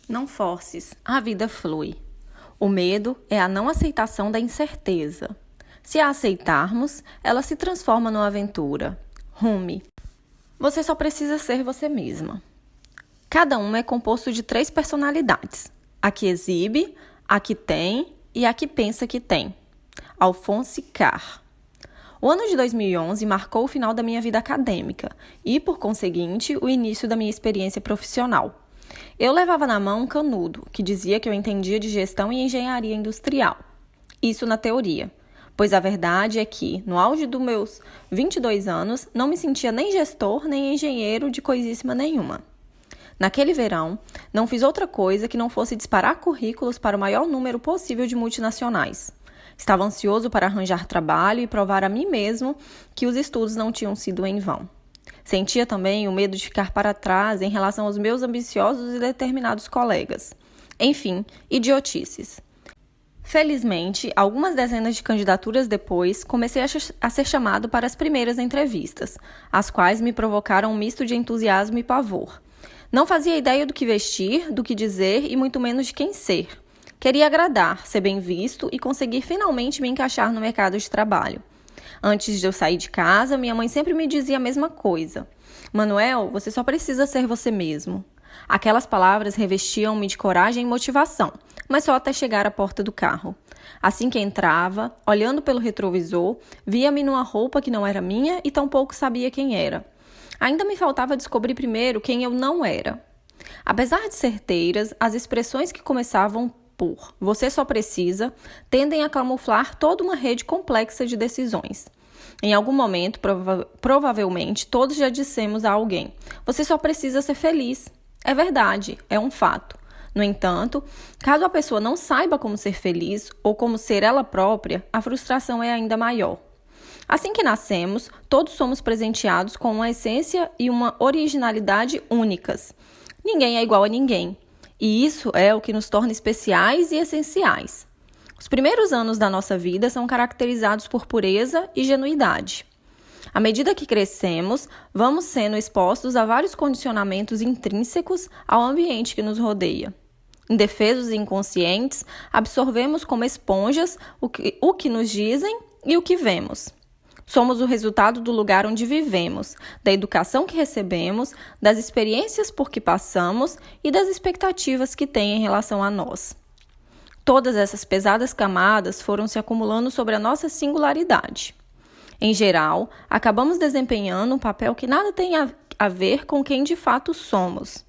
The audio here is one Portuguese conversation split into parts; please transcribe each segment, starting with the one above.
Não forces, a vida flui. O medo é a não aceitação da incerteza. Se a aceitarmos, ela se transforma numa aventura. Rume. Você só precisa ser você mesma. Cada uma é composto de 3 personalidades: a que exibe, a que tem e a que pensa que tem. Alphonse Karr. O ano de 2011 marcou o final da minha vida acadêmica e, por conseguinte, o início da minha experiência profissional. Eu levava na mão um canudo que dizia que eu entendia de gestão e engenharia industrial. Isso na teoria, pois a verdade é que, no auge dos meus 22 anos, não me sentia nem gestor nem engenheiro de coisíssima nenhuma. Naquele verão, não fiz outra coisa que não fosse disparar currículos para o maior número possível de multinacionais. Estava ansioso para arranjar trabalho e provar a mim mesmo que os estudos não tinham sido em vão. Sentia também o medo de ficar para trás em relação aos meus ambiciosos e determinados colegas. Enfim, idiotices. Felizmente, algumas dezenas de candidaturas depois, comecei a ser chamado para as primeiras entrevistas, as quais me provocaram um misto de entusiasmo e pavor. Não fazia ideia do que vestir, do que dizer e muito menos de quem ser. Queria agradar, ser bem visto e conseguir finalmente me encaixar no mercado de trabalho. Antes de eu sair de casa, minha mãe sempre me dizia a mesma coisa. Manuel, você só precisa ser você mesmo. Aquelas palavras revestiam-me de coragem e motivação, mas só até chegar à porta do carro. Assim que entrava, olhando pelo retrovisor, via-me numa roupa que não era minha e tampouco sabia quem era. Ainda me faltava descobrir primeiro quem eu não era. Apesar de certeiras, as expressões que começavam por "você só precisa" tendem a camuflar toda uma rede complexa de decisões. Em algum momento, provavelmente, todos já dissemos a alguém: você só precisa ser feliz. É verdade, é um fato. No entanto, caso a pessoa não saiba como ser feliz ou como ser ela própria, a frustração é ainda maior. Assim que nascemos, todos somos presenteados com uma essência e uma originalidade únicas. Ninguém é igual a ninguém. E isso é o que nos torna especiais e essenciais. Os primeiros anos da nossa vida são caracterizados por pureza e genuidade. À medida que crescemos, vamos sendo expostos a vários condicionamentos intrínsecos ao ambiente que nos rodeia. Indefesos e inconscientes, absorvemos como esponjas o que nos dizem e o que vemos. Somos o resultado do lugar onde vivemos, da educação que recebemos, das experiências por que passamos e das expectativas que têm em relação a nós. Todas essas pesadas camadas foram se acumulando sobre a nossa singularidade. Em geral, acabamos desempenhando um papel que nada tem a ver com quem de fato somos.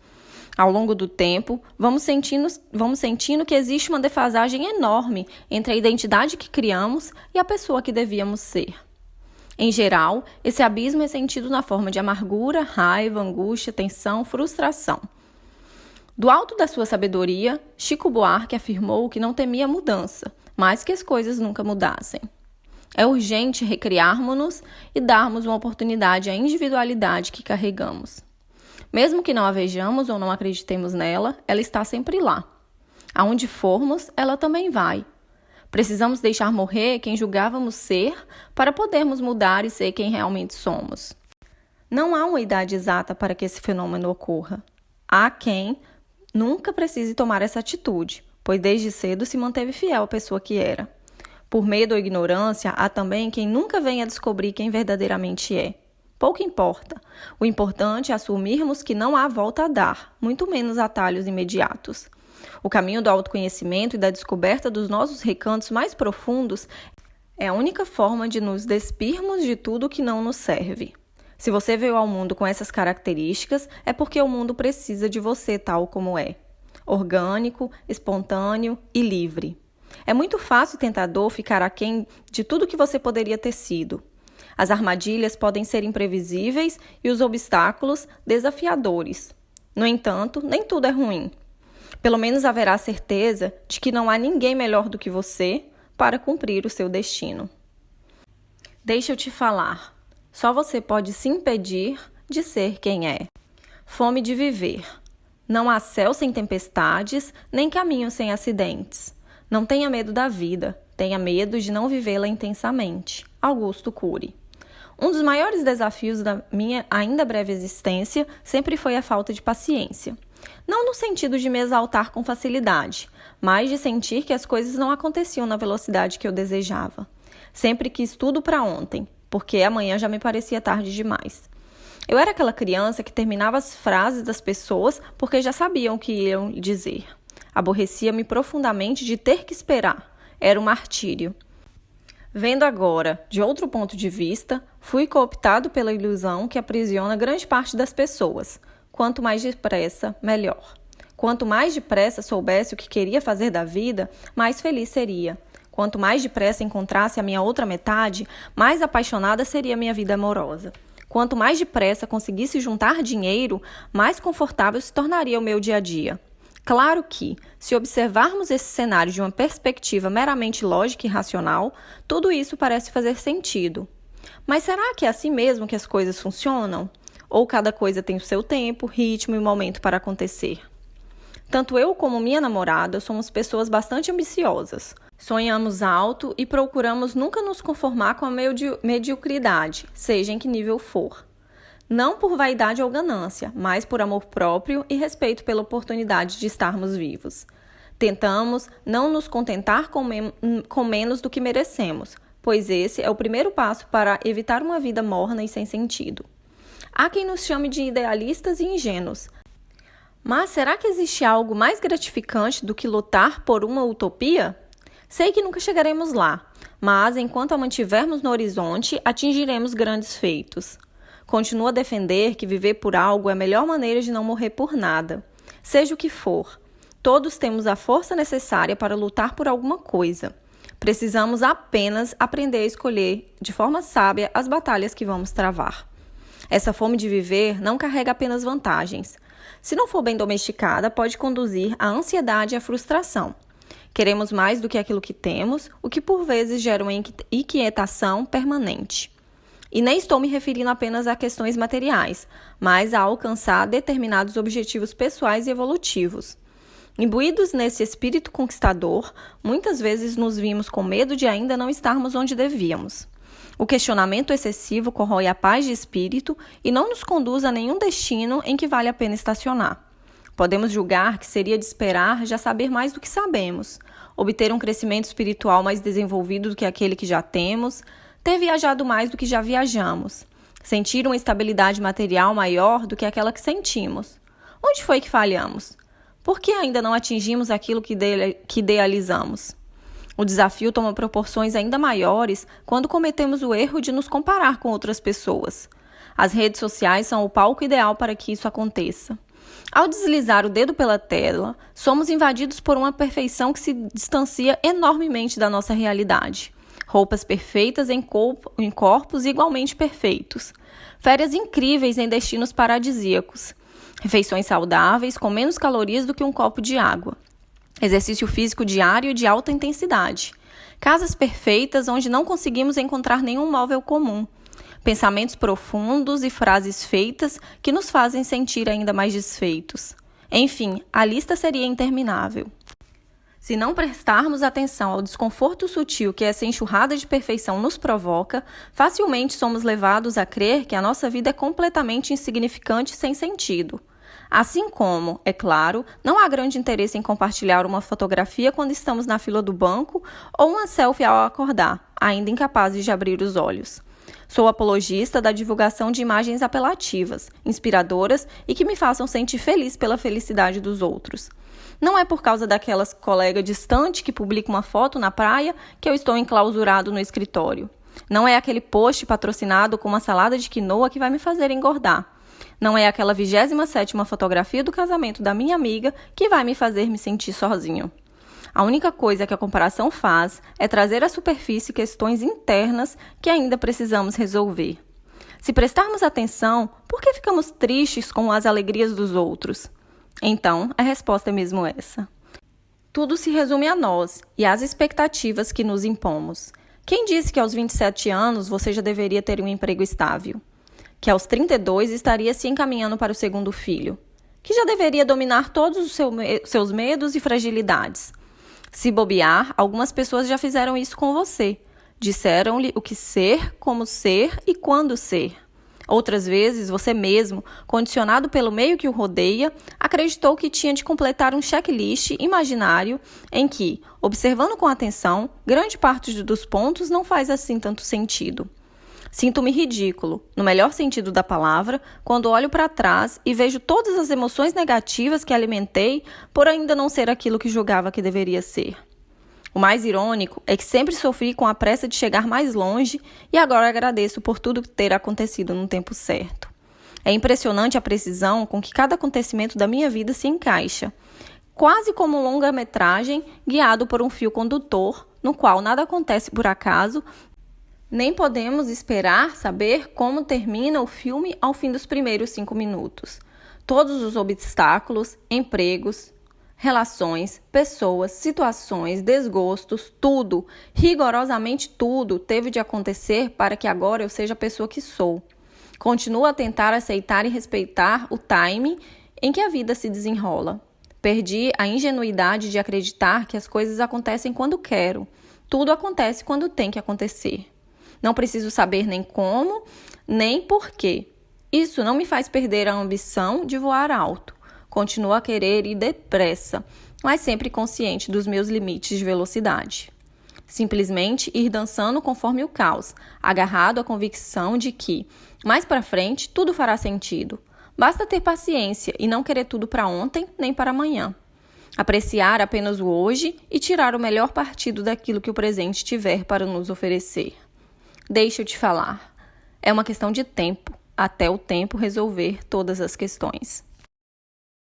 Ao longo do tempo, vamos sentindo que existe uma defasagem enorme entre a identidade que criamos e a pessoa que devíamos ser. Em geral, esse abismo é sentido na forma de amargura, raiva, angústia, tensão, frustração. Do alto da sua sabedoria, Chico Buarque afirmou que não temia mudança, mas que as coisas nunca mudassem. É urgente recriarmos-nos e darmos uma oportunidade à individualidade que carregamos. Mesmo que não a vejamos ou não acreditemos nela, ela está sempre lá. Aonde formos, ela também vai. Precisamos deixar morrer quem julgávamos ser para podermos mudar e ser quem realmente somos. Não há uma idade exata para que esse fenômeno ocorra. Há quem nunca precise tomar essa atitude, pois desde cedo se manteve fiel à pessoa que era. Por medo ou ignorância, há também quem nunca venha descobrir quem verdadeiramente é. Pouco importa. O importante é assumirmos que não há volta a dar, muito menos atalhos imediatos. O caminho do autoconhecimento e da descoberta dos nossos recantos mais profundos é a única forma de nos despirmos de tudo que não nos serve. Se você veio ao mundo com essas características, é porque o mundo precisa de você tal como é. Orgânico, espontâneo e livre. É muito fácil e tentador ficar aquém de tudo que você poderia ter sido. As armadilhas podem ser imprevisíveis e os obstáculos desafiadores. No entanto, nem tudo é ruim. Pelo menos haverá certeza de que não há ninguém melhor do que você para cumprir o seu destino. Deixa eu te falar, só você pode se impedir de ser quem é. Fome de viver. Não há céu sem tempestades, nem caminho sem acidentes. Não tenha medo da vida, tenha medo de não vivê-la intensamente. Augusto Cury. Um dos maiores desafios da minha ainda breve existência sempre foi a falta de paciência. Não no sentido de me exaltar com facilidade, mas de sentir que as coisas não aconteciam na velocidade que eu desejava. Sempre quis tudo para ontem, porque amanhã já me parecia tarde demais. Eu era aquela criança que terminava as frases das pessoas porque já sabiam o que iam dizer. Aborrecia-me profundamente de ter que esperar. Era um martírio. Vendo agora, de outro ponto de vista, fui cooptado pela ilusão que aprisiona grande parte das pessoas. Quanto mais depressa, melhor. Quanto mais depressa soubesse o que queria fazer da vida, mais feliz seria. Quanto mais depressa encontrasse a minha outra metade, mais apaixonada seria a minha vida amorosa. Quanto mais depressa conseguisse juntar dinheiro, mais confortável se tornaria o meu dia a dia. Claro que, se observarmos esse cenário de uma perspectiva meramente lógica e racional, tudo isso parece fazer sentido. Mas será que é assim mesmo que as coisas funcionam? Ou cada coisa tem o seu tempo, ritmo e momento para acontecer? Tanto eu como minha namorada somos pessoas bastante ambiciosas. Sonhamos alto e procuramos nunca nos conformar com a mediocridade, seja em que nível for. Não por vaidade ou ganância, mas por amor próprio e respeito pela oportunidade de estarmos vivos. Tentamos não nos contentar com menos do que merecemos, pois esse é o primeiro passo para evitar uma vida morna e sem sentido. Há quem nos chame de idealistas e ingênuos. Mas será que existe algo mais gratificante do que lutar por uma utopia? Sei que nunca chegaremos lá, mas enquanto a mantivermos no horizonte, atingiremos grandes feitos. Continuo a defender que viver por algo é a melhor maneira de não morrer por nada. Seja o que for, todos temos a força necessária para lutar por alguma coisa. Precisamos apenas aprender a escolher de forma sábia as batalhas que vamos travar. Essa fome de viver não carrega apenas vantagens. Se não for bem domesticada, pode conduzir à ansiedade e à frustração. Queremos mais do que aquilo que temos, o que por vezes gera uma inquietação permanente. E nem estou me referindo apenas a questões materiais, mas a alcançar determinados objetivos pessoais e evolutivos. Imbuídos nesse espírito conquistador, muitas vezes nos vimos com medo de ainda não estarmos onde devíamos. O questionamento excessivo corrói a paz de espírito e não nos conduz a nenhum destino em que vale a pena estacionar. Podemos julgar que seria de esperar já saber mais do que sabemos, obter um crescimento espiritual mais desenvolvido do que aquele que já temos, ter viajado mais do que já viajamos, sentir uma estabilidade material maior do que aquela que sentimos. Onde foi que falhamos? Por que ainda não atingimos aquilo que idealizamos? O desafio toma proporções ainda maiores quando cometemos o erro de nos comparar com outras pessoas. As redes sociais são o palco ideal para que isso aconteça. Ao deslizar o dedo pela tela, somos invadidos por uma perfeição que se distancia enormemente da nossa realidade. Roupas perfeitas em corpos igualmente perfeitos. Férias incríveis em destinos paradisíacos. Refeições saudáveis com menos calorias do que um copo de água. Exercício físico diário de alta intensidade. Casas perfeitas onde não conseguimos encontrar nenhum móvel comum. Pensamentos profundos e frases feitas que nos fazem sentir ainda mais desfeitos. Enfim, a lista seria interminável. Se não prestarmos atenção ao desconforto sutil que essa enxurrada de perfeição nos provoca, facilmente somos levados a crer que a nossa vida é completamente insignificante e sem sentido. Assim como, é claro, não há grande interesse em compartilhar uma fotografia quando estamos na fila do banco ou uma selfie ao acordar, ainda incapazes de abrir os olhos. Sou apologista da divulgação de imagens apelativas, inspiradoras e que me façam sentir feliz pela felicidade dos outros. Não é por causa daquelas colega distante que publica uma foto na praia que eu estou enclausurado no escritório. Não é aquele post patrocinado com uma salada de quinoa que vai me fazer engordar. Não é aquela 27ª fotografia do casamento da minha amiga que vai me fazer me sentir sozinho. A única coisa que a comparação faz é trazer à superfície questões internas que ainda precisamos resolver. Se prestarmos atenção, por que ficamos tristes com as alegrias dos outros? Então, a resposta é mesmo essa. Tudo se resume a nós e às expectativas que nos impomos. Quem disse que aos 27 anos você já deveria ter um emprego estável? Que aos 32 estaria se encaminhando para o segundo filho? Que já deveria dominar todos os seus medos e fragilidades? Se bobear, algumas pessoas já fizeram isso com você. Disseram-lhe o que ser, como ser e quando ser. Outras vezes, você mesmo, condicionado pelo meio que o rodeia, acreditou que tinha de completar um checklist imaginário em que, observando com atenção, grande parte dos pontos não faz assim tanto sentido. Sinto-me ridículo, no melhor sentido da palavra, quando olho para trás e vejo todas as emoções negativas que alimentei por ainda não ser aquilo que julgava que deveria ser. O mais irônico é que sempre sofri com a pressa de chegar mais longe e agora agradeço por tudo ter acontecido no tempo certo. É impressionante a precisão com que cada acontecimento da minha vida se encaixa, quase como um longa-metragem guiado por um fio condutor, no qual nada acontece por acaso, nem podemos esperar saber como termina o filme ao fim dos primeiros 5 minutos. Todos os obstáculos, empregos, relações, pessoas, situações, desgostos, tudo, rigorosamente tudo, teve de acontecer para que agora eu seja a pessoa que sou. Continuo a tentar aceitar e respeitar o time em que a vida se desenrola. Perdi a ingenuidade de acreditar que as coisas acontecem quando quero. Tudo acontece quando tem que acontecer. Não preciso saber nem como, nem porquê. Isso não me faz perder a ambição de voar alto. Continuo a querer ir depressa, mas sempre consciente dos meus limites de velocidade. Simplesmente ir dançando conforme o caos, agarrado à convicção de que, mais para frente, tudo fará sentido. Basta ter paciência e não querer tudo para ontem nem para amanhã. Apreciar apenas o hoje e tirar o melhor partido daquilo que o presente tiver para nos oferecer. Deixa eu te falar. É uma questão de tempo, até o tempo resolver todas as questões.